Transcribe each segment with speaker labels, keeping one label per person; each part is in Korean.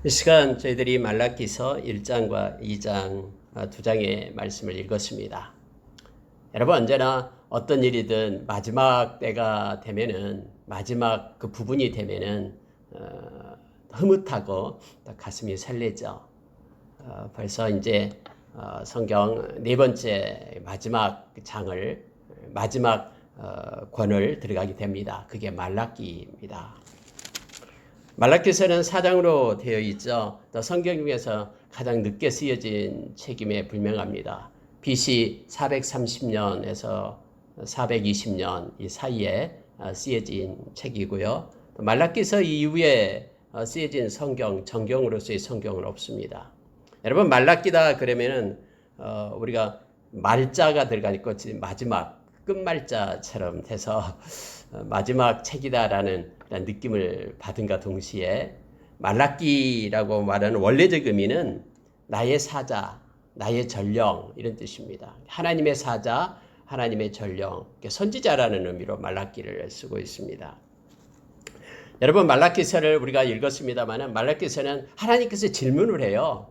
Speaker 1: 이 시간 저희들이 말라기서 1장과 2장 두 장의 말씀을 읽었습니다. 여러분, 언제나 어떤 일이든 마지막 때가 되면은, 마지막 그 부분이 되면은 흐뭇하고 가슴이 설레죠. 벌써 이제 성경 네 번째 마지막 장을, 마지막 권을 들어가게 됩니다. 그게 말라기입니다. 말라기서는 4장으로 되어 있죠. 또 성경 중에서 가장 늦게 쓰여진 책임에 불명합니다. BC 430년에서 420년 이 사이에 쓰여진 책이고요. 말라기서 이후에 쓰여진 성경, 정경으로서의 성경은 없습니다. 여러분, 말라기다 그러면은 우리가 말자가 들어가니까 마지막 끝말자처럼 돼서 마지막 책이다라는 느낌을 받은가 동시에 말라기라고 말하는 원래적 의미는 나의 사자, 나의 전령 이런 뜻입니다. 하나님의 사자, 하나님의 전령, 선지자라는 의미로 말라기를 쓰고 있습니다. 여러분, 말라기서를 우리가 읽었습니다만 말라기서는 하나님께서 질문을 해요.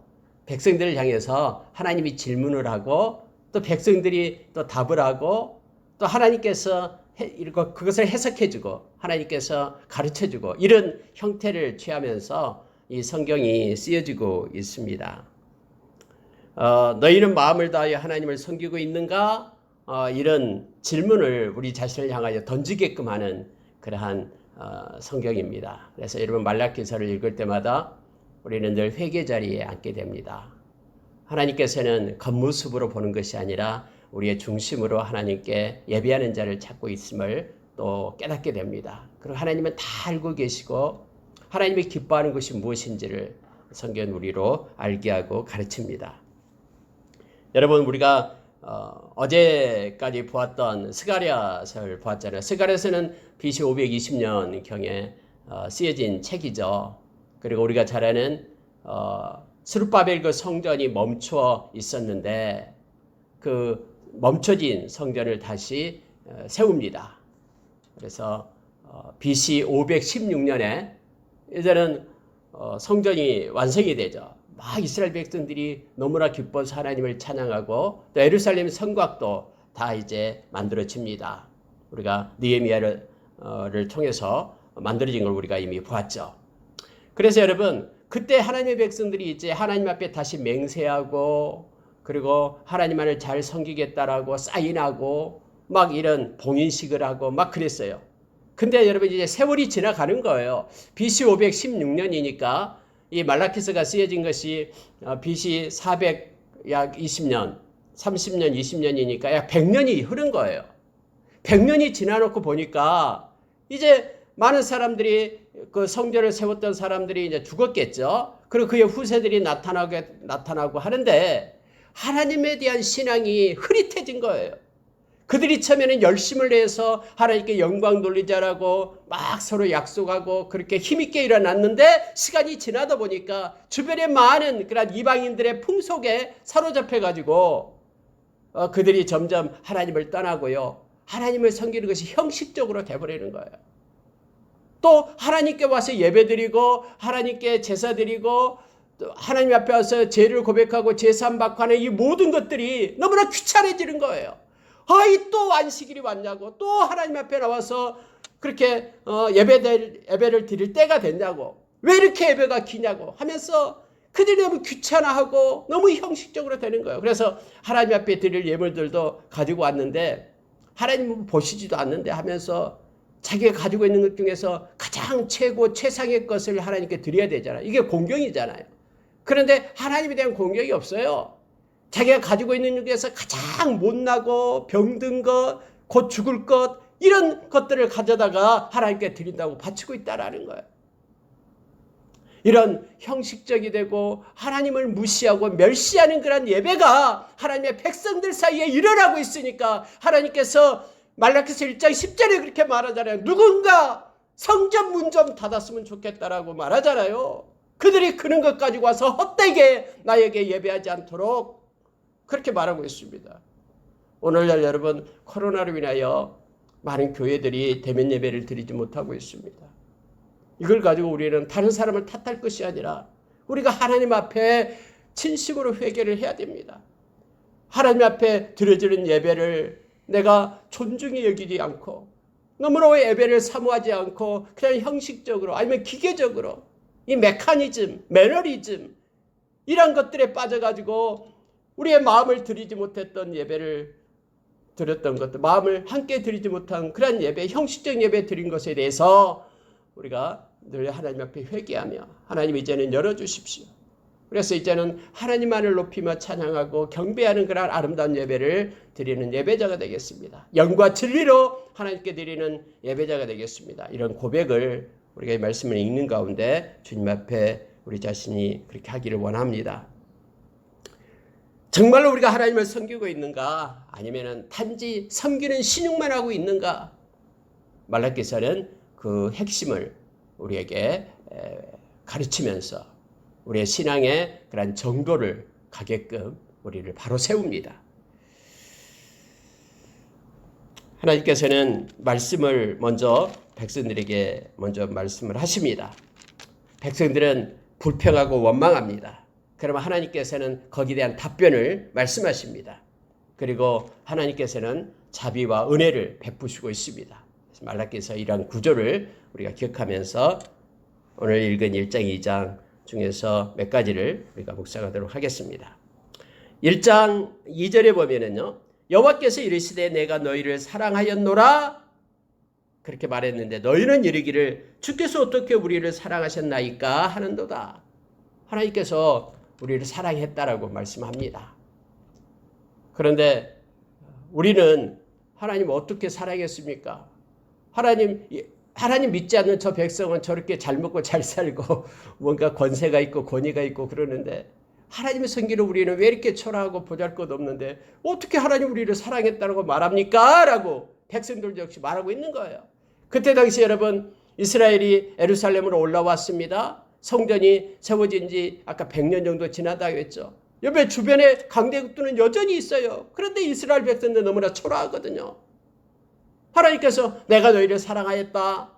Speaker 1: 백성들을 향해서 하나님이 질문을 하고 또 백성들이 또 답을 하고 또 하나님께서 그것을 해석해주고 하나님께서 가르쳐주고 이런 형태를 취하면서 이 성경이 쓰여지고 있습니다. 너희는 마음을 다하여 하나님을 섬기고 있는가? 이런 질문을 우리 자신을 향하여 던지게끔 하는 그러한 성경입니다. 그래서 여러분, 말라기서를 읽을 때마다 우리는 늘 회개 자리에 앉게 됩니다. 하나님께서는 겉모습으로 보는 것이 아니라 우리의 중심으로 하나님께 예배하는 자를 찾고 있음을 또 깨닫게 됩니다. 그리고 하나님은 다 알고 계시고 하나님이 기뻐하는 것이 무엇인지를 성경은 우리로 알게 하고 가르칩니다. 여러분, 우리가 어제까지 보았던 스가랴서를 보았잖아요. 스가랴서는 BC 520년경에 쓰여진 책이죠. 그리고 우리가 잘 아는 스룹바벨 그 성전이 멈춰 있었는데 그 멈춰진 성전을 다시 세웁니다. 그래서 BC 516년에 이제는 성전이 완성이 되죠. 막 이스라엘 백성들이 너무나 기뻐서 하나님을 찬양하고 또 예루살렘 성곽도 다 이제 만들어집니다. 우리가 느헤미야를 통해서 만들어진 걸 우리가 이미 보았죠. 그래서 여러분, 그때 하나님의 백성들이 이제 하나님 앞에 다시 맹세하고 그리고 하나님만을 잘 섬기겠다라고 사인하고 막 이런 봉인식을 하고 막 그랬어요. 근데 여러분, 이제 세월이 지나가는 거예요. BC 516년이니까 이 말라기서가 쓰여진 것이 BC 400 약 20년, 30년, 20년이니까 약 100년이 흐른 거예요. 100년이 지나놓고 보니까 이제 많은 사람들이 그 성전을 세웠던 사람들이 이제 죽었겠죠. 그리고 그의 후세들이 나타나고 하는데 하나님에 대한 신앙이 흐릿해진 거예요. 그들이 처음에는 열심을 내서 하나님께 영광 돌리자라고 막 서로 약속하고 그렇게 힘있게 일어났는데 시간이 지나다 보니까 주변에 많은 그런 이방인들의 풍속에 사로잡혀가지고 그들이 점점 하나님을 떠나고요. 하나님을 섬기는 것이 형식적으로 돼버리는 거예요. 또 하나님께 와서 예배드리고 하나님께 제사드리고 하나님 앞에 와서 죄를 고백하고 제사함받고 하는 이 모든 것들이 너무나 귀찮아지는 거예요. 아이, 또 안식일이 왔냐고, 또 하나님 앞에 나와서 그렇게 예배를 드릴 때가 됐냐고, 왜 이렇게 예배가 기냐고 하면서 그들이 너무 귀찮아하고 너무 형식적으로 되는 거예요. 그래서 하나님 앞에 드릴 예물들도 가지고 왔는데 하나님은 보시지도 않는데 하면서 자기가 가지고 있는 것 중에서 가장 최고 최상의 것을 하나님께 드려야 되잖아요. 이게 공경이잖아요. 그런데 하나님에 대한 공경이 없어요. 자기가 가지고 있는 것 중에서 가장 못나고 병든 것, 곧 죽을 것, 이런 것들을 가져다가 하나님께 드린다고 바치고 있다라는 거예요. 이런 형식적이 되고 하나님을 무시하고 멸시하는 그런 예배가 하나님의 백성들 사이에 일어나고 있으니까 하나님께서 말라기서 1장 10절에 그렇게 말하잖아요. 누군가 성전 문 좀 닫았으면 좋겠다라고 말하잖아요. 그들이 그런 것 가지고 와서 헛되게 나에게 예배하지 않도록 그렇게 말하고 있습니다. 오늘날 여러분, 코로나로 인하여 많은 교회들이 대면 예배를 드리지 못하고 있습니다. 이걸 가지고 우리는 다른 사람을 탓할 것이 아니라 우리가 하나님 앞에 진심으로 회개를 해야 됩니다. 하나님 앞에 드려지는 예배를 내가 존중히 여기지 않고 너무나 예배를 사모하지 않고 그냥 형식적으로 아니면 기계적으로 이 메커니즘, 매너리즘 이런 것들에 빠져가지고 우리의 마음을 드리지 못했던 예배를 드렸던 것들, 마음을 함께 드리지 못한 그런 예배, 형식적 예배 드린 것에 대해서 우리가 늘 하나님 앞에 회개하며 하나님 이제는 열어주십시오. 그래서 이제는 하나님만을 높이며 찬양하고 경배하는 그런 아름다운 예배를 드리는 예배자가 되겠습니다. 영과 진리로 하나님께 드리는 예배자가 되겠습니다. 이런 고백을 우리가 이 말씀을 읽는 가운데 주님 앞에 우리 자신이 그렇게 하기를 원합니다. 정말로 우리가 하나님을 섬기고 있는가? 아니면 단지 섬기는 신용만 하고 있는가? 말라기서는 그 핵심을 우리에게 가르치면서 우리의 신앙의 그런 정도를 가게끔 우리를 바로 세웁니다. 하나님께서는 말씀을 먼저 백성들에게 먼저 말씀을 하십니다. 백성들은 불평하고 원망합니다. 그러면 하나님께서는 거기에 대한 답변을 말씀하십니다. 그리고 하나님께서는 자비와 은혜를 베푸시고 있습니다. 말라기서 이러한 구조를 우리가 기억하면서 오늘 읽은 1장, 2장 중에서 몇 가지를 우리가 묵상하도록 하겠습니다. 1장 2절에 보면은요, 여호와께서 이르시되 내가 너희를 사랑하였노라 그렇게 말했는데 너희는 이르기를 주께서 어떻게 우리를 사랑하셨나이까 하는도다. 하나님께서 우리를 사랑했다라고 말씀합니다. 그런데 우리는 하나님 어떻게 사랑했습니까? 하나님 믿지 않는 저 백성은 저렇게 잘 먹고 잘 살고 뭔가 권세가 있고 권위가 있고 그러는데 하나님의 성기를 우리는 왜 이렇게 초라하고 보잘것없는데 어떻게 하나님 우리를 사랑했다고 말합니까? 라고 백성들 역시 말하고 있는 거예요. 그때 당시 여러분 이스라엘이 예루살렘으로 올라왔습니다. 성전이 세워진 지 아까 100년 정도 지나다고 했죠. 옆에 주변에 강대국들은 여전히 있어요. 그런데 이스라엘 백성들 너무나 초라하거든요. 하나님께서 내가 너희를 사랑하였다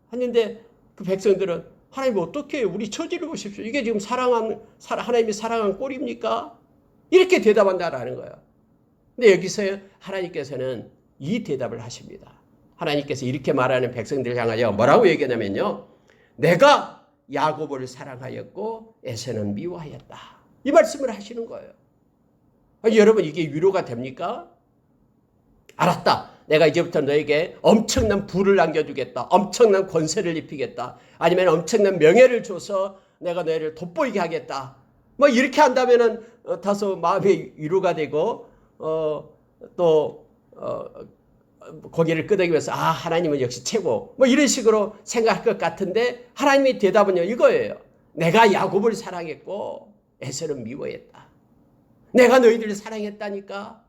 Speaker 1: 하는데 그 백성들은 하나님 어떻게 우리 처지를 보십시오. 이게 지금 하나님이 사랑한 꼴입니까? 이렇게 대답한다라는 거예요. 근데 여기서 하나님께서는 이 대답을 하십니다. 하나님께서 이렇게 말하는 백성들을 향하여 뭐라고 얘기하냐면요. 내가 야곱을 사랑하였고 에서는 미워하였다. 이 말씀을 하시는 거예요. 아니, 여러분 이게 위로가 됩니까? 알았다. 내가 이제부터 너에게 엄청난 부를 남겨주겠다. 엄청난 권세를 입히겠다. 아니면 엄청난 명예를 줘서 내가 너희를 돋보이게 하겠다. 뭐 이렇게 한다면은 다소 마음이 위로가 되고 또 고개를 끄덕이면서 하나님은 역시 최고. 뭐 이런 식으로 생각할 것 같은데 하나님의 대답은요 이거예요. 내가 야곱을 사랑했고 에서를 미워했다. 내가 너희들을 사랑했다니까.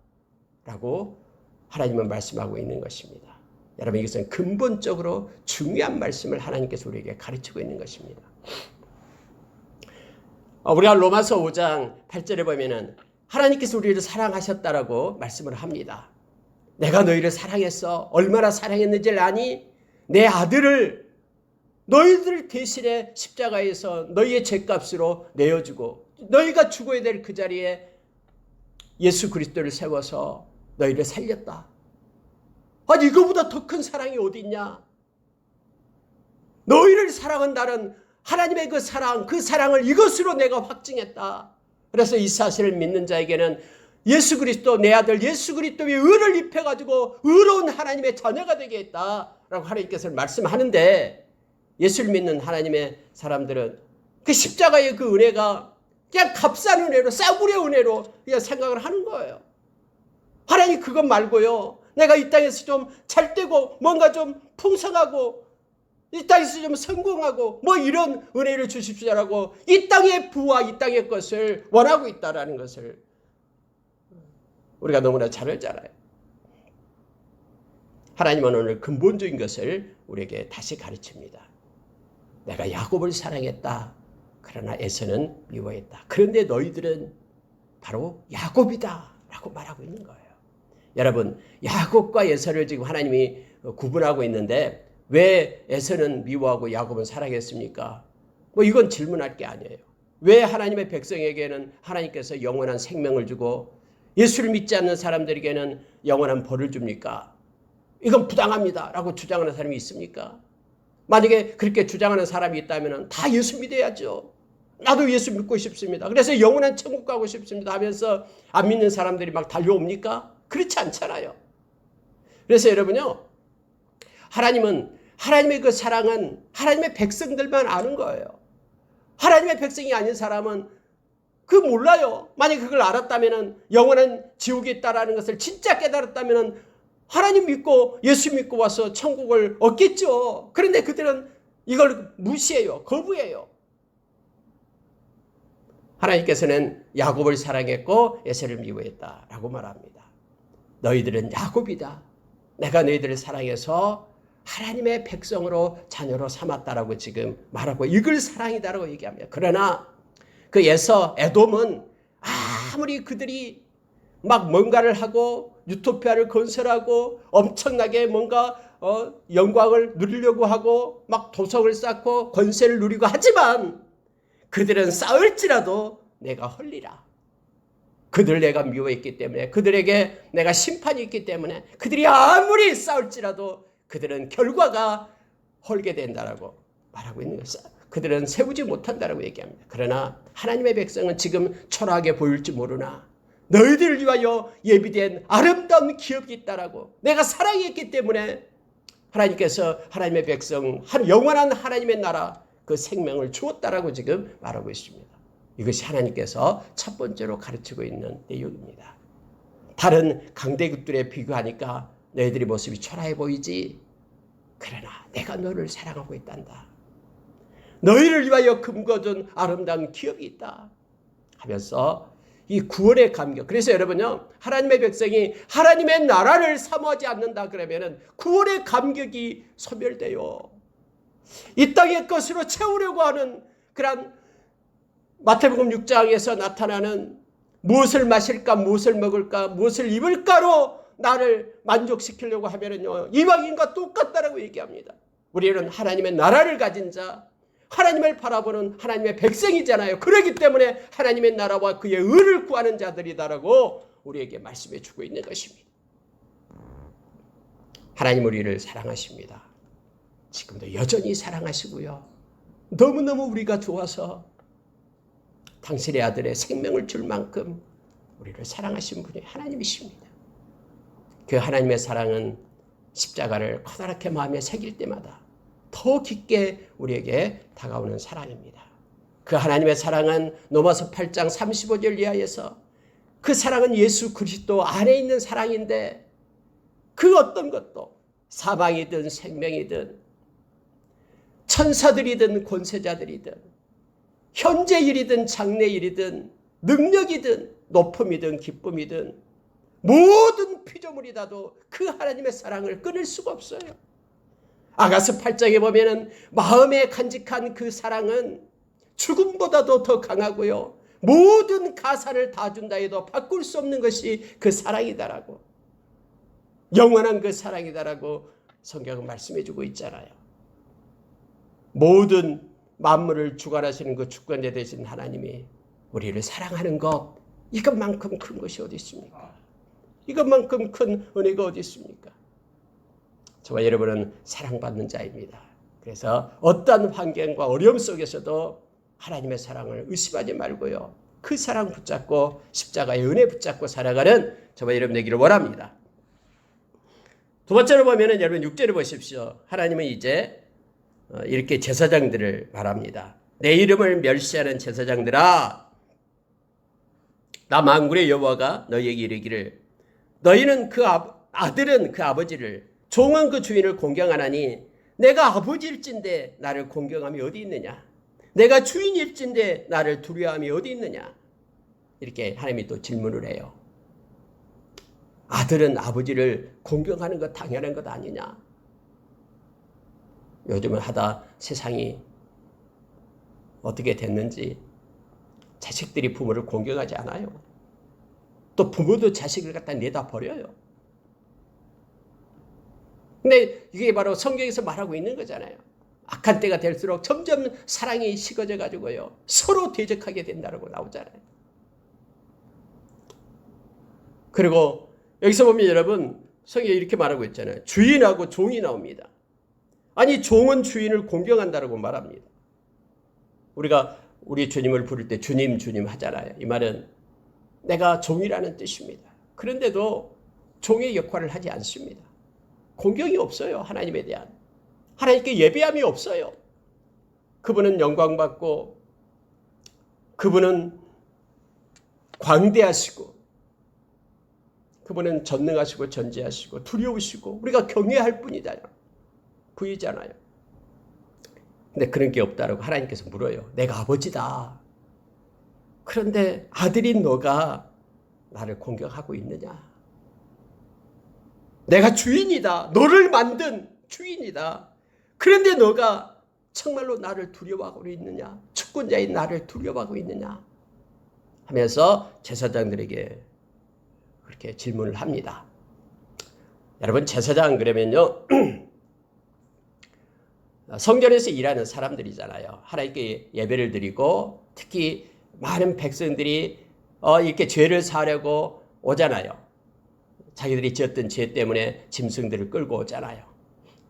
Speaker 1: 라고 하나님은 말씀하고 있는 것입니다. 여러분 이것은 근본적으로 중요한 말씀을 하나님께서 우리에게 가르치고 있는 것입니다. 우리가 로마서 5장 8절에 보면은 하나님께서 우리를 사랑하셨다라고 말씀을 합니다. 내가 너희를 사랑했어. 얼마나 사랑했는지를 아니? 내 아들을 너희들 대신에 십자가에서 너희의 죄값으로 내어주고 너희가 죽어야 될 그 자리에 예수 그리스도를 세워서 너희를 살렸다. 아니 이거보다 더 큰 사랑이 어디 있냐? 너희를 사랑한다는 하나님의 그 사랑을 이것으로 내가 확증했다. 그래서 이 사실을 믿는 자에게는 예수 그리스도 내 아들 예수 그리스도의 의를 입혀가지고 의로운 하나님의 자녀가 되게 했다라고 하나님께서 말씀하는데 예수를 믿는 하나님의 사람들은 그 십자가의 그 은혜가 그냥 값싼 은혜로 싸구려 은혜로 그냥 생각을 하는 거예요. 하나님 그것 말고요. 내가 이 땅에서 좀 잘되고 뭔가 좀 풍성하고 이 땅에서 좀 성공하고 뭐 이런 은혜를 주십시오라고 이 땅의 부와 이 땅의 것을 원하고 있다라는 것을 우리가 너무나 잘 알잖아요. 하나님은 오늘 근본적인 것을 우리에게 다시 가르칩니다. 내가 야곱을 사랑했다. 그러나 에서는 미워했다. 그런데 너희들은 바로 야곱이다 라고 말하고 있는 거예요. 여러분 야곱과 에서를 지금 하나님이 구분하고 있는데 왜 에서는 미워하고 야곱은 사랑했습니까? 뭐 이건 질문할 게 아니에요. 왜 하나님의 백성에게는 하나님께서 영원한 생명을 주고 예수를 믿지 않는 사람들에게는 영원한 벌을 줍니까? 이건 부당합니다 라고 주장하는 사람이 있습니까? 만약에 그렇게 주장하는 사람이 있다면 다 예수 믿어야죠. 나도 예수 믿고 싶습니다. 그래서 영원한 천국 가고 싶습니다 하면서 안 믿는 사람들이 막 달려옵니까? 그렇지 않잖아요. 그래서 여러분요, 하나님의 그 사랑은 하나님의 백성들만 아는 거예요. 하나님의 백성이 아닌 사람은 몰라요. 만약 그걸 알았다면, 영원한 지옥이 있다라는 것을 진짜 깨달았다면 하나님 믿고 예수 믿고 와서 천국을 얻겠죠. 그런데 그들은 이걸 무시해요. 거부해요. 하나님께서는 야곱을 사랑했고 에서를 미워했다라고 말합니다. 너희들은 야곱이다. 내가 너희들을 사랑해서 하나님의 백성으로 자녀로 삼았다라고 지금 말하고 이걸 사랑이다라고 얘기합니다. 그러나 그 에돔은 아무리 그들이 막 뭔가를 하고 유토피아를 건설하고 엄청나게 뭔가 영광을 누리려고 하고 막 도성을 쌓고 권세를 누리고 하지만 그들은 싸울지라도 내가 헐리라. 그들 내가 미워했기 때문에, 그들에게 내가 심판이 있기 때문에 그들이 아무리 싸울지라도 그들은 결과가 헐게 된다라고 말하고 있는 것이죠. 그들은 세우지 못한다라고 얘기합니다. 그러나 하나님의 백성은 지금 초라하게 보일지 모르나 너희들을 위하여 예비된 아름다운 기업이 있다라고, 내가 사랑했기 때문에 하나님께서 하나님의 백성, 영원한 하나님의 나라 그 생명을 주었다라고 지금 말하고 있습니다. 이것이 하나님께서 첫 번째로 가르치고 있는 내용입니다. 다른 강대국들에 비교하니까 너희들의 모습이 초라해 보이지. 그러나 내가 너를 사랑하고 있단다. 너희를 위하여 금거둔 아름다운 기업이 있다 하면서 이 구원의 감격. 그래서 여러분요, 하나님의 백성이 하나님의 나라를 사모하지 않는다 그러면은 구원의 감격이 소멸돼요. 이 땅의 것으로 채우려고 하는 그런 마태복음 6장에서 나타나는 무엇을 마실까, 무엇을 먹을까, 무엇을 입을까로 나를 만족시키려고 하면은요, 이방인과 똑같다라고 얘기합니다. 우리는 하나님의 나라를 가진 자, 하나님을 바라보는 하나님의 백성이잖아요. 그렇기 때문에 하나님의 나라와 그의 의를 구하는 자들이다라고 우리에게 말씀해 주고 있는 것입니다. 하나님 우리를 사랑하십니다. 지금도 여전히 사랑하시고요. 너무너무 우리가 좋아서 당신의 아들의 생명을 줄 만큼 우리를 사랑하신 분이 하나님이십니다. 그 하나님의 사랑은 십자가를 커다랗게 마음에 새길 때마다 더 깊게 우리에게 다가오는 사랑입니다. 그 하나님의 사랑은 로마서 8장 35절 이하에서 그 사랑은 예수 그리스도 안에 있는 사랑인데 그 어떤 것도 사망이든 생명이든 천사들이든 권세자들이든 현재일이든 장래일이든 능력이든 높음이든 기쁨이든 모든 피조물이라도 그 하나님의 사랑을 끊을 수가 없어요. 아가서 8장에 보면은 마음에 간직한 그 사랑은 죽음보다도 더 강하고요. 모든 가산을 다 준다 해도 바꿀 수 없는 것이 그 사랑이다라고, 영원한 그 사랑이다라고 성경은 말씀해 주고 있잖아요. 모든 만물을 주관하시는 그 주권자 되신 하나님이 우리를 사랑하는 것, 이것만큼 큰 것이 어디 있습니까? 이것만큼 큰 은혜가 어디 있습니까? 저와 여러분은 사랑받는 자입니다. 그래서 어떤 환경과 어려움 속에서도 하나님의 사랑을 의심하지 말고요, 그 사랑 붙잡고 십자가의 은혜 붙잡고 살아가는 저와 여러분 되기를 원합니다. 두 번째로 보면은 여러분 6절을 보십시오. 하나님은 이제 이렇게 제사장들을 말합니다. 내 이름을 멸시하는 제사장들아, 나 만군의 여호와가 너희에게 이르기를 너희는 그 아들은 그 아버지를, 종은 그 주인을 공경하나니 내가 아버지일진데 나를 공경함이 어디 있느냐? 내가 주인일진데 나를 두려워함이 어디 있느냐? 이렇게 하나님이 또 질문을 해요. 아들은 아버지를 공경하는 것 당연한 것 아니냐? 요즘은 하다 세상이 어떻게 됐는지 자식들이 부모를 공경하지 않아요. 또 부모도 자식을 갖다 내다 버려요. 근데 이게 바로 성경에서 말하고 있는 거잖아요. 악한 때가 될수록 점점 사랑이 식어져 가지고요. 서로 대적하게 된다고 나오잖아요. 그리고 여기서 보면 여러분 성경에 이렇게 말하고 있잖아요. 주인하고 종이 나옵니다. 아니 종은 주인을 공경한다고 말합니다. 우리가 우리 주님을 부를 때 주님 주님 하잖아요. 이 말은 내가 종이라는 뜻입니다. 그런데도 종의 역할을 하지 않습니다. 공경이 없어요. 하나님에 대한. 하나님께 예배함이 없어요. 그분은 영광받고 그분은 광대하시고 그분은 전능하시고 전지하시고 두려우시고 우리가 경외할 뿐이잖아요. 부이잖아요. 근데 그런 게 없다라고 하나님께서 물어요. 내가 아버지다. 그런데 아들인 너가 나를 공경하고 있느냐? 내가 주인이다. 너를 만든 주인이다. 그런데 너가 정말로 나를 두려워하고 있느냐? 주권자인 나를 두려워하고 있느냐? 하면서 제사장들에게 그렇게 질문을 합니다. 여러분 제사장 그러면요. 성전에서 일하는 사람들이잖아요. 하나님께 예배를 드리고 특히 많은 백성들이 이렇게 죄를 사하려고 오잖아요. 자기들이 지었던 죄 때문에 짐승들을 끌고 오잖아요.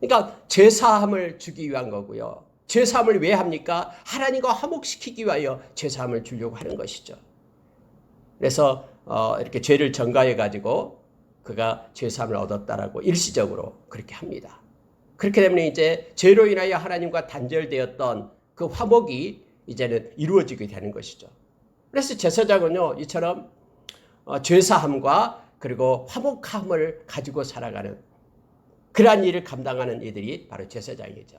Speaker 1: 그러니까 죄사함을 주기 위한 거고요. 죄사함을 왜 합니까? 하나님과 화목시키기 위하여 죄사함을 주려고 하는 것이죠. 그래서 이렇게 죄를 전가해 가지고 그가 죄사함을 얻었다라고 일시적으로 그렇게 합니다. 그렇게 되면 이제 죄로 인하여 하나님과 단절되었던 그 화목이 이제는 이루어지게 되는 것이죠. 그래서 제사장은요, 이처럼 죄사함과 그리고 화목함을 가지고 살아가는 그러한 일을 감당하는 이들이 바로 제사장이죠.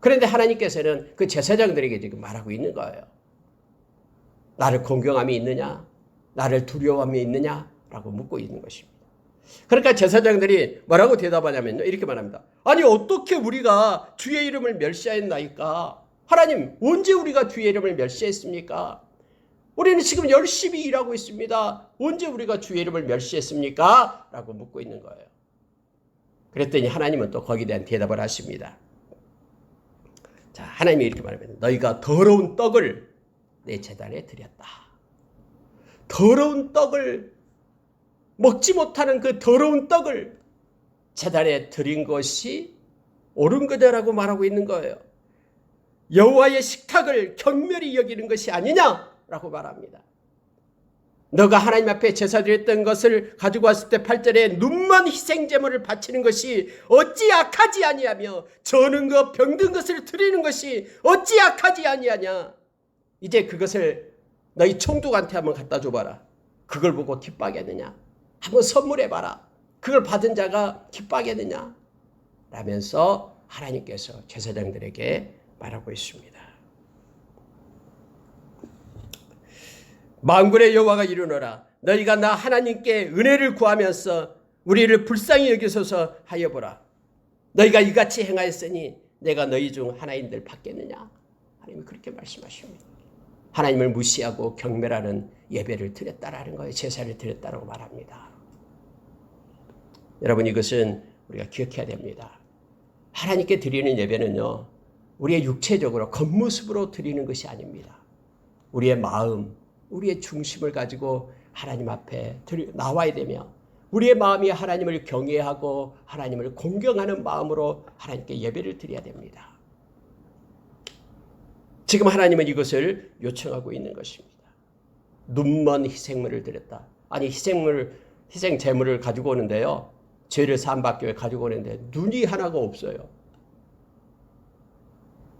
Speaker 1: 그런데 하나님께서는 그 제사장들에게 지금 말하고 있는 거예요. 나를 공경함이 있느냐? 나를 두려워함이 있느냐? 라고 묻고 있는 것입니다. 그러니까 제사장들이 뭐라고 대답하냐면요. 이렇게 말합니다. 아니 어떻게 우리가 주의 이름을 멸시하였나이까? 하나님 언제 우리가 주의 이름을 멸시했습니까? 우리는 지금 열심히 일하고 있습니다. 언제 우리가 주의 이름을 멸시했습니까? 라고 묻고 있는 거예요. 그랬더니 하나님은 또 거기에 대한 대답을 하십니다. 자, 하나님이 이렇게 말합니다. 너희가 더러운 떡을 내 제단에 드렸다. 더러운 떡을 먹지 못하는 그 더러운 떡을 제단에 드린 것이 옳은 거다라고 말하고 있는 거예요. 여호와의 식탁을 경멸히 여기는 것이 아니냐라고 말합니다. 너가 하나님 앞에 제사 드렸던 것을 가지고 왔을 때 8절에 눈먼 희생제물을 바치는 것이 어찌 악하지 아니하며 저는 것 병든 것을 드리는 것이 어찌 악하지 아니하냐. 이제 그것을 너희 총독한테 한번 갖다 줘봐라. 그걸 보고 기뻐하겠느냐. 한번 선물해봐라. 그걸 받은 자가 기뻐하겠느냐. 라면서 하나님께서 제사장들에게 말하고 있습니다. 만군의 여호와가 이르노라. 너희가 나 하나님께 은혜를 구하면서 우리를 불쌍히 여기소서 하여 보라. 너희가 이같이 행하였으니 내가 너희 중 하나인들 받겠느냐. 하나님이 그렇게 말씀하십니다. 하나님을 무시하고 경멸하는 예배를 드렸다라는 거예요. 제사를 드렸다라고 말합니다. 여러분 이것은 우리가 기억해야 됩니다. 하나님께 드리는 예배는요. 우리의 육체적으로 겉모습으로 드리는 것이 아닙니다. 우리의 마음, 우리의 중심을 가지고 하나님 앞에 나와야 되며 우리의 마음이 하나님을 경외하고 하나님을 공경하는 마음으로 하나님께 예배를 드려야 됩니다. 지금 하나님은 이것을 요청하고 있는 것입니다. 눈먼 희생물을 드렸다. 아니 희생 제물을 가지고 오는데요. 죄를 사함받기 위해 가지고 오는데 눈이 하나가 없어요.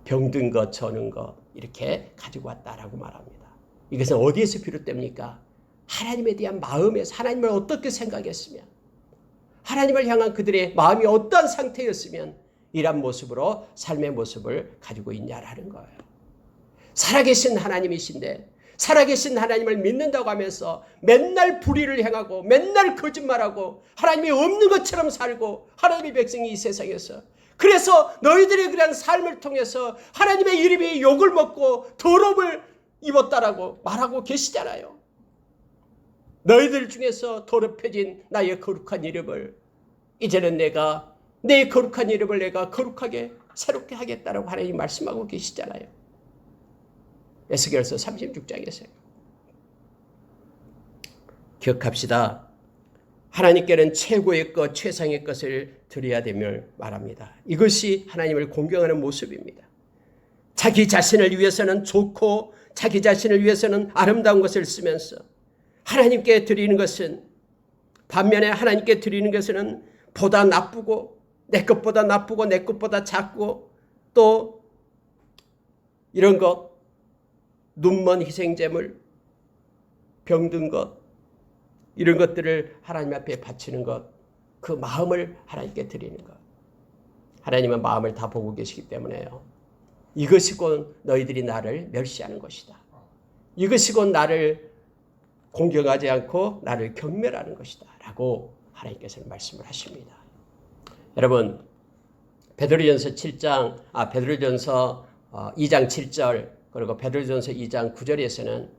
Speaker 1: 병든 것, 저는 것 이렇게 가지고 왔다라고 말합니다. 이것은 어디에서 비롯됩니까? 하나님에 대한 마음에서 하나님을 어떻게 생각했으면 하나님을 향한 그들의 마음이 어떤 상태였으면 이런 모습으로 삶의 모습을 가지고 있냐라는 거예요. 살아계신 하나님이신데 살아계신 하나님을 믿는다고 하면서 맨날 불의를 행하고 맨날 거짓말하고 하나님이 없는 것처럼 살고 하나님의 백성이 이 세상에서 그래서 너희들의 그런 삶을 통해서 하나님의 이름이 욕을 먹고 더러움을 입었다라고 말하고 계시잖아요. 너희들 중에서 더럽혀진 나의 거룩한 이름을 이제는 내가 내 거룩한 이름을 내가 거룩하게 새롭게 하겠다라고 하나님 말씀하고 계시잖아요. 에스겔서 36장에서요. 기억합시다. 하나님께는 최고의 것, 최상의 것을 드려야 됨을 말합니다. 이것이 하나님을 공경하는 모습입니다. 자기 자신을 위해서는 좋고 자기 자신을 위해서는 아름다운 것을 쓰면서 하나님께 드리는 것은, 반면에 하나님께 드리는 것은 보다 나쁘고 내 것보다 나쁘고 내 것보다 작고 또 이런 것, 눈먼 희생제물, 병든 것, 이런 것들을 하나님 앞에 바치는 것, 그 마음을 하나님께 드리는 것. 하나님은 마음을 다 보고 계시기 때문에요. 이것이 곧 너희들이 나를 멸시하는 것이다. 이것이 곧 나를 공경하지 않고 나를 경멸하는 것이다 라고 하나님께서는 말씀을 하십니다. 여러분, 베드로전서 2장 7절 그리고 베드로전서 2장 9절에서는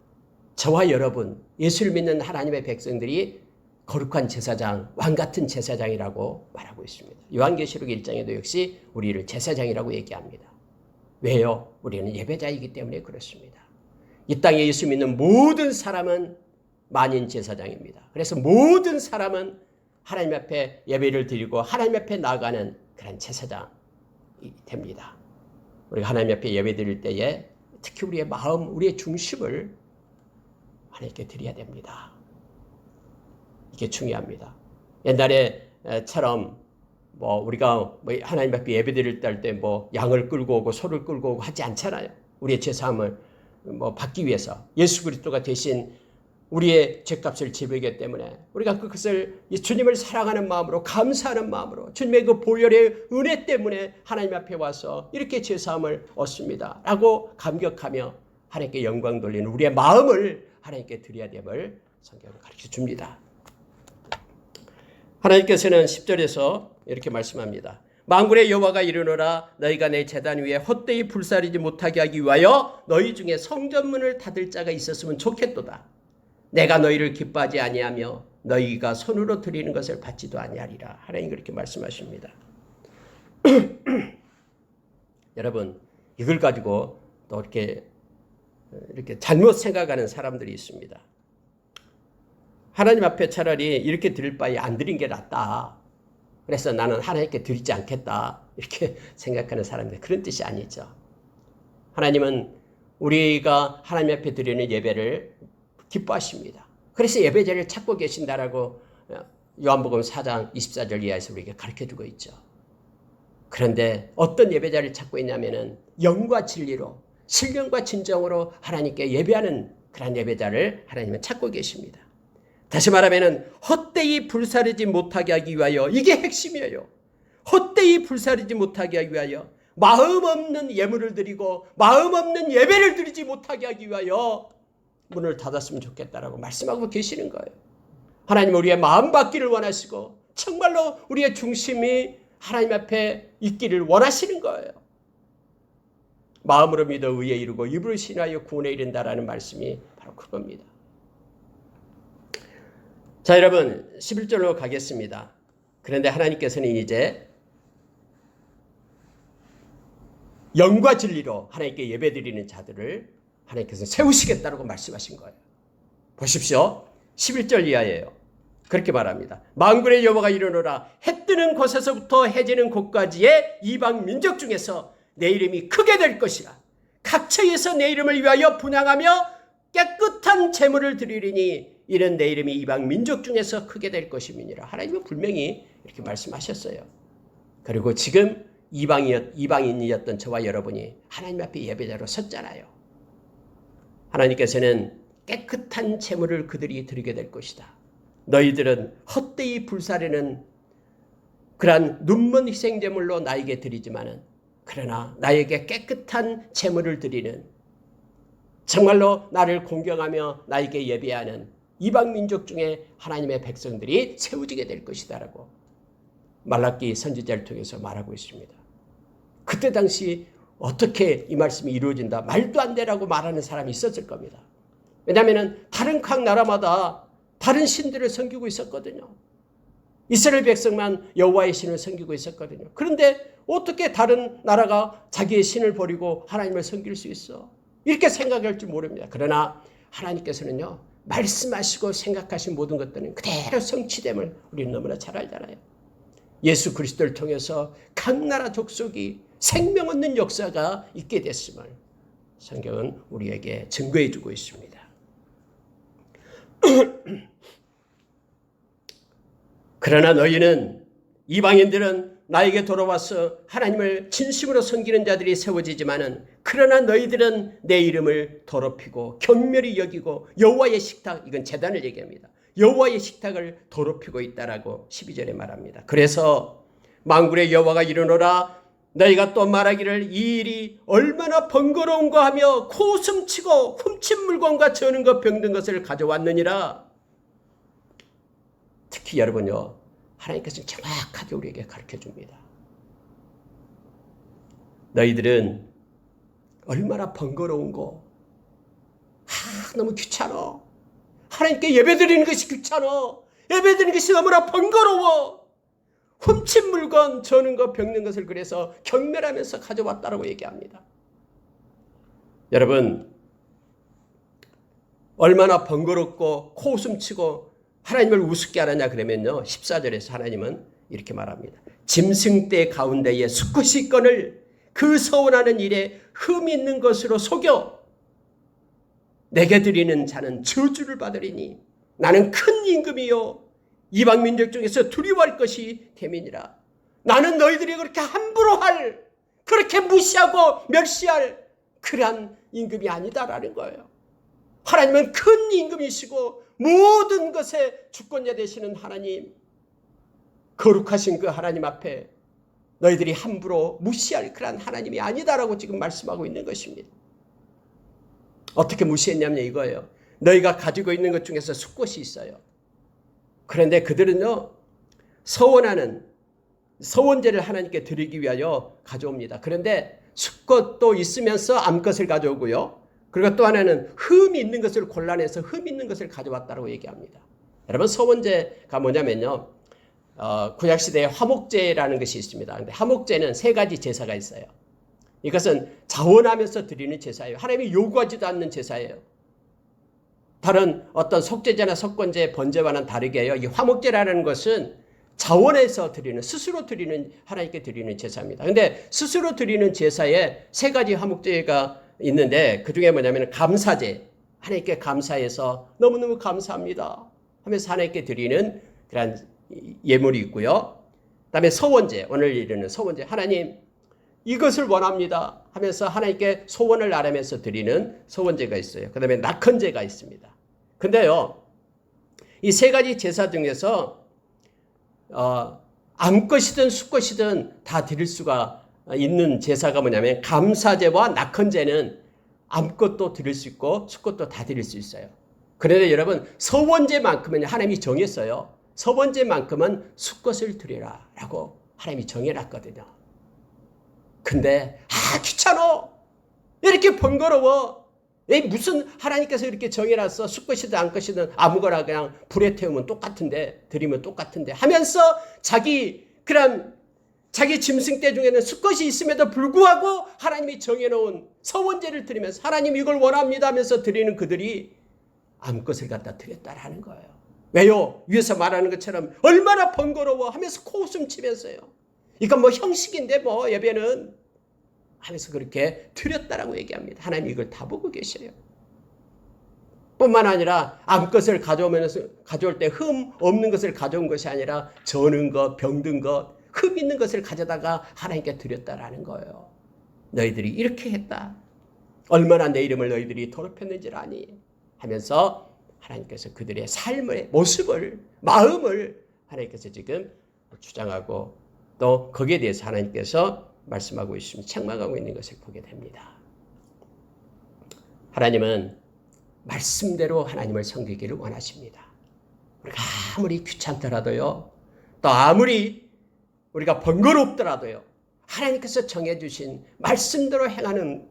Speaker 1: 저와 여러분, 예수를 믿는 하나님의 백성들이 거룩한 제사장, 왕같은 제사장이라고 말하고 있습니다. 요한계시록 1장에도 역시 우리를 제사장이라고 얘기합니다. 왜요? 우리는 예배자이기 때문에 그렇습니다. 이 땅에 예수 믿는 모든 사람은 만인 제사장입니다. 그래서 모든 사람은 하나님 앞에 예배를 드리고 하나님 앞에 나아가는 그런 제사장이 됩니다. 우리가 하나님 앞에 예배 드릴 때에 특히 우리의 마음, 우리의 중심을 하나님께 드려야 됩니다. 이게 중요합니다. 옛날에처럼 우리가 하나님 앞에 예배 드릴 때 양을 끌고 오고 소를 끌고 오고 하지 않잖아요. 우리의 죄사함을 받기 위해서 예수 그리스도가 대신 우리의 죄값을 지불하기 때문에 우리가 그것을 주님을 사랑하는 마음으로, 감사하는 마음으로, 주님의 그 보혈의 은혜 때문에 하나님 앞에 와서 이렇게 죄사함을 얻습니다 라고 감격하며 하나님께 영광 돌리는 우리의 마음을 하나님께 드려야 됨을 성경은 가르쳐 줍니다. 하나님께서는 10절에서 이렇게 말씀합니다. 만군의 여호와가 이르노라, 너희가 내 제단 위에 헛되이 불사르지 못하게 하기 위하여 너희 중에 성전문을 닫을 자가 있었으면 좋겠도다. 내가 너희를 기뻐하지 아니하며 너희가 손으로 드리는 것을 받지도 아니하리라. 하나님 그렇게 말씀하십니다. 여러분, 이걸 가지고 또 이렇게 잘못 생각하는 사람들이 있습니다. 하나님 앞에 차라리 이렇게 드릴 바에 안 드린 게 낫다. 그래서 나는 하나님께 드리지 않겠다. 이렇게 생각하는 사람들, 그런 뜻이 아니죠. 하나님은 우리가 하나님 앞에 드리는 예배를 기뻐하십니다. 그래서 예배자를 찾고 계신다라고 요한복음 4장 24절 이하에서 우리에게 가르쳐주고 있죠. 그런데 어떤 예배자를 찾고 있냐면은 영과 진리로, 신령과 진정으로 하나님께 예배하는 그런 예배자를 하나님은 찾고 계십니다. 다시 말하면은 헛되이 불사르지 못하게 하기 위하여, 이게 핵심이에요. 헛되이 불사르지 못하게 하기 위하여, 마음 없는 예물을 드리고 마음 없는 예배를 드리지 못하게 하기 위하여 문을 닫았으면 좋겠다라고 말씀하고 계시는 거예요. 하나님은 우리의 마음 받기를 원하시고 정말로 우리의 중심이 하나님 앞에 있기를 원하시는 거예요. 마음으로 믿어 의에 이르고 입으로 신하여 구원에 이른다라는 말씀이 바로 그겁니다. 자, 여러분 11절로 가겠습니다. 그런데 하나님께서는 이제 영과 진리로 하나님께 예배드리는 자들을 하나님께서 세우시겠다고 말씀하신 거예요. 보십시오. 11절 이하예요. 그렇게 말합니다. 만군의 여호와가 이르노라, 해 뜨는 곳에서부터 해 지는 곳까지의 이방 민족 중에서 내 이름이 크게 될 것이라. 각처에서 내 이름을 위하여 분향하며 깨끗한 제물을 드리리니 이는 내 이름이 이방 민족 중에서 크게 될 것임이니라. 하나님은 분명히 이렇게 말씀하셨어요. 그리고 지금 이방인이었던 저와 여러분이 하나님 앞에 예배자로 섰잖아요. 하나님께서는 깨끗한 제물을 그들이 드리게 될 것이다. 너희들은 헛되이 불사르는 그러한 눈먼 희생제물로 나에게 드리지만은, 그러나 나에게 깨끗한 제물을 드리는, 정말로 나를 공경하며 나에게 예배하는 이방 민족 중에 하나님의 백성들이 세워지게 될 것이다라고 말라기 선지자를 통해서 말하고 있습니다. 그때 당시 어떻게 이 말씀이 이루어진다, 말도 안 되라고 말하는 사람이 있었을 겁니다. 왜냐하면 다른 각 나라마다 다른 신들을 섬기고 있었거든요. 이스라엘 백성만 여호와의 신을 섬기고 있었거든요. 그런데 어떻게 다른 나라가 자기의 신을 버리고 하나님을 섬길 수 있어? 이렇게 생각할 줄 모릅니다. 그러나 하나님께서는요, 말씀하시고 생각하신 모든 것들은 그대로 성취됨을 우리는 너무나 잘 알잖아요. 예수 그리스도를 통해서 각 나라 족속이 생명 얻는 역사가 있게 됐음을 성경은 우리에게 증거해 주고 있습니다. 그러나 너희는, 이방인들은 나에게 돌아와서 하나님을 진심으로 섬기는 자들이 세워지지만은, 그러나 너희들은 내 이름을 더럽히고 경멸히 여기고 여호와의 식탁, 이건 제단을 얘기합니다. 여호와의 식탁을 더럽히고 있다라고 12절에 말합니다. 그래서 만군의 여호와가 이르노라, 너희가 또 말하기를 이 일이 얼마나 번거로운가 하며 코웃음치고 훔친 물건과 저는 것 병든 것을 가져왔느니라. 특히 여러분요, 하나님께서는 정확하게 우리에게 가르쳐줍니다. 너희들은 얼마나 번거로운고, 너무 귀찮아. 하나님께 예배드리는 것이 귀찮아. 예배드리는 것이 너무나 번거로워. 훔친 물건, 저는 것, 병든 것을 그래서 경멸하면서 가져왔다라고 얘기합니다. 여러분, 얼마나 번거롭고 코웃음치고 하나님을 우습게 하느냐 그러면요, 14절에서 하나님은 이렇게 말합니다. 짐승떼 가운데에 숫굿이 있거늘 그 서원하는 일에 흠 있는 것으로 속여 내게 드리는 자는 저주를 받으리니 나는 큰 임금이요 이방 민족 중에서 두려워할 것이 됨이니라. 나는 너희들이 그렇게 함부로 할, 그렇게 무시하고 멸시할 그러한 임금이 아니다라는 거예요. 하나님은 큰 임금이시고 모든 것의 주권자 되시는 하나님, 거룩하신 그 하나님 앞에 너희들이 함부로 무시할 그런 하나님이 아니다라고 지금 말씀하고 있는 것입니다. 어떻게 무시했냐면 이거예요. 너희가 가지고 있는 것 중에서 숫꽃이 있어요. 그런데 그들은요, 서원제를 하나님께 드리기 위하여 가져옵니다. 그런데 숫꽃도 있으면서 암것을 가져오고요. 그리고 또 하나는 흠이 있는 것을 골라내서 흠 있는 것을 가져왔다고 얘기합니다. 여러분, 서원제가 뭐냐면요, 구약시대에 화목제라는 것이 있습니다. 근데 화목제는 세 가지 제사가 있어요. 이것은 자원하면서 드리는 제사예요. 하나님이 요구하지도 않는 제사예요. 다른 어떤 속죄제나 속건제, 번제와는 다르게요, 이 화목제라는 것은 자원해서 드리는, 스스로 드리는, 하나님께 드리는 제사입니다. 근데 스스로 드리는 제사에 세 가지 화목제가 있는데, 그 중에 뭐냐면 감사제, 하나님께 감사해서 너무너무 감사합니다 하면서 하나님께 드리는 그런 예물이 있고요. 그 다음에 서원제, 오늘 이르는 서원제, 하나님 이것을 원합니다 하면서 하나님께 소원을 아뢰면서 드리는 서원제가 있어요. 그 다음에 낙헌제가 있습니다. 근데요, 이 세 가지 제사 중에서 암것이든 숫것이든 다 드릴 수가 있는 제사가 뭐냐면, 감사제와 낙헌제는 암것도 드릴 수 있고 숫것도 다 드릴 수 있어요. 그런데 여러분, 서원제만큼은 하나님이 정했어요. 서원제만큼은 숫것을 드리라 라고 하나님이 정해놨거든요. 근데 귀찮아, 이렇게 번거로워, 무슨 하나님께서 이렇게 정해놨어, 숫것이든 암것이든 아무거나 그냥 불에 태우면 똑같은데, 드리면 똑같은데 하면서 자기 짐승떼 중에는 숫것이 있음에도 불구하고 하나님이 정해놓은 서원제를 드리면서 하나님 이걸 원합니다 하면서 드리는 그들이 암것을 갖다 드렸다라는 거예요. 왜요? 위에서 말하는 것처럼 얼마나 번거로워 하면서 코웃음 치면서요, 이건 뭐 형식인데 뭐 예배는 하면서 그렇게 드렸다라고 얘기합니다. 하나님 이걸 다 보고 계셔요. 뿐만 아니라 암것을 가져올 때 흠 없는 것을 가져온 것이 아니라 저는 것, 병든 것, 흠 있는 것을 가져다가 하나님께 드렸다라는 거예요. 너희들이 이렇게 했다, 얼마나 내 이름을 너희들이 더럽혔는지를 아니 하면서 하나님께서 그들의 삶의 모습을, 마음을 하나님께서 지금 주장하고, 또 거기에 대해서 하나님께서 말씀하고 있으면 책망하고 있는 것을 보게 됩니다. 하나님은 말씀대로 하나님을 섬기기를 원하십니다. 우리가 아무리 귀찮더라도요, 또 아무리 우리가 번거롭더라도요, 하나님께서 정해주신 말씀대로 행하는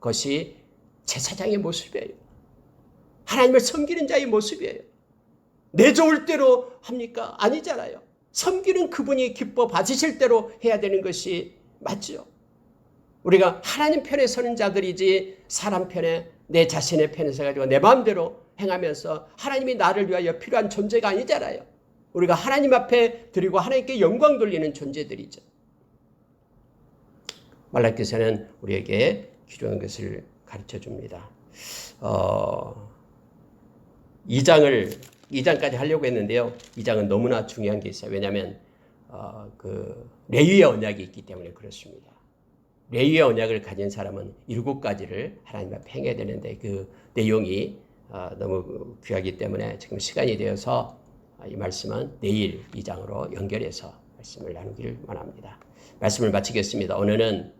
Speaker 1: 것이 제사장의 모습이에요. 하나님을 섬기는 자의 모습이에요. 내 좋을 대로 합니까? 아니잖아요. 섬기는 그분이 기뻐 받으실 대로 해야 되는 것이 맞죠. 우리가 하나님 편에 서는 자들이지 사람 편에 내 자신의 편에 서가지고 내 마음대로 행하면서 하나님이 나를 위하여 필요한 존재가 아니잖아요. 우리가 하나님 앞에 드리고 하나님께 영광 돌리는 존재들이죠. 말라기서는 우리에게 필요한 것을 가르쳐 줍니다. 2장까지 하려고 했는데요. 2장은 너무나 중요한 게 있어요. 왜냐하면 그 레위의 언약이 있기 때문에 그렇습니다. 레위의 언약을 가진 사람은 7가지를 하나님 앞에 행해야 되는데 그 내용이 너무 귀하기 때문에 지금 시간이 되어서 이 말씀은 내일 2장으로 연결해서 말씀을 나누기를 원합니다. 말씀을 마치겠습니다. 오늘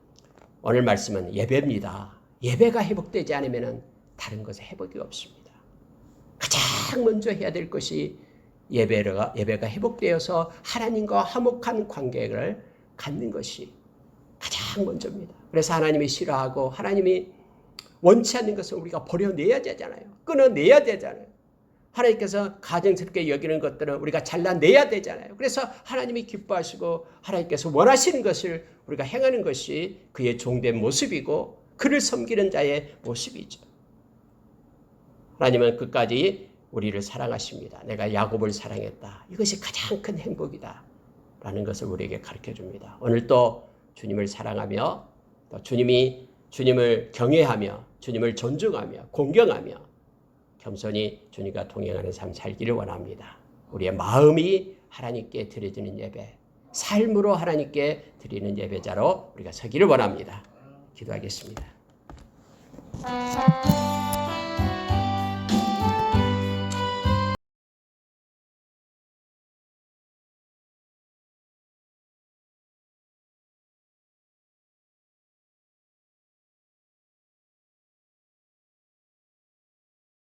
Speaker 1: 말씀은 예배입니다. 예배가 회복되지 않으면 다른 것에 회복이 없습니다. 가장 먼저 해야 될 것이 예배가 회복되어서 하나님과 화목한 관계를 갖는 것이 가장 먼저입니다. 그래서 하나님이 싫어하고 하나님이 원치 않는 것을 우리가 버려내야 되잖아요. 끊어내야 되잖아요. 하나님께서 가증스럽게 여기는 것들은 우리가 잘라내야 되잖아요. 그래서 하나님이 기뻐하시고 하나님께서 원하시는 것을 우리가 행하는 것이 그의 종된 모습이고 그를 섬기는 자의 모습이죠. 하나님은 끝까지 우리를 사랑하십니다. 내가 야곱을 사랑했다. 이것이 가장 큰 행복이다. 라는 것을 우리에게 가르쳐 줍니다. 오늘 또 주님을 사랑하며 또 주님을 경외하며 주님을 존중하며 공경하며 겸손히 주님과 동행하는 삶 살기를 원합니다. 우리의 마음이 하나님께 드려지는 예배, 삶으로 하나님께 드리는 예배자로 우리가 서기를 원합니다. 기도하겠습니다.